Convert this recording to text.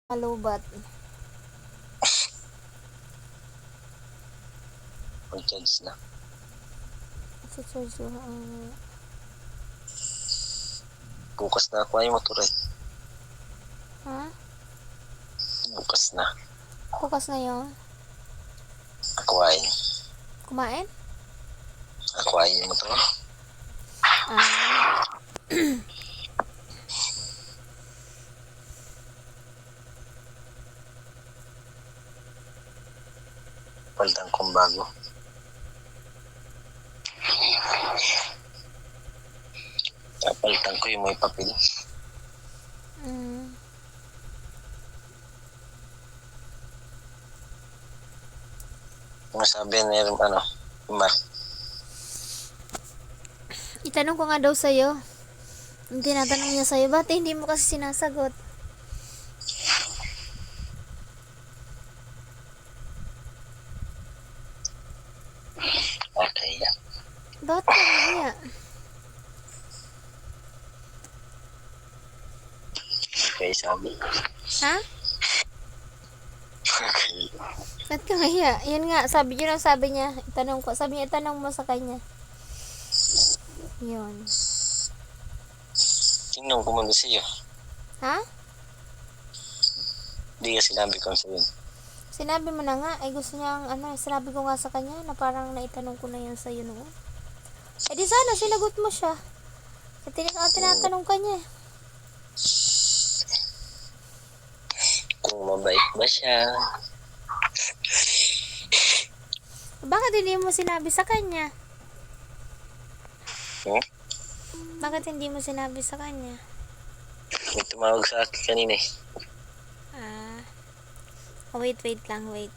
Malubat. Mag-charge na. Sa charge ko. Bukas na ako ay motor eh. Ha? Bukas na. Bukas na yun? Ako ay. Kumain? Ako ay yung motor. Ah. Palitan kong bago. Palitan ko yung may papel. Masabi na yung Mar. Itanong ko nga daw sa'yo. Yung tinatanong niya sa'yo, ba't hindi mo kasi sinasagot? Okay. Bakit ka nahiya? Okay, sabi. Ha? Okay. Ba't ka nahiya? Yan nga, sabi niya, itanong ko. Sabi niya, itanong mo sa kanya. Yun. Tingnan ko muna sa'yo. Ha? Hindi ka sinabi ko sa'yo. Sinabi mo na nga, ay gusto niya, sinabi ko nga sa kanya na parang naitanong ko na yan sa'yo noon. Eh di sana, sinagot mo siya. Kasi tinatanong ka niya. Kung mabait ba siya. Bakit hindi mo sinabi sa kanya? Bakit hindi mo sinabi sa kanya? May tumawag sa akin kanina eh. Wait lang, wait.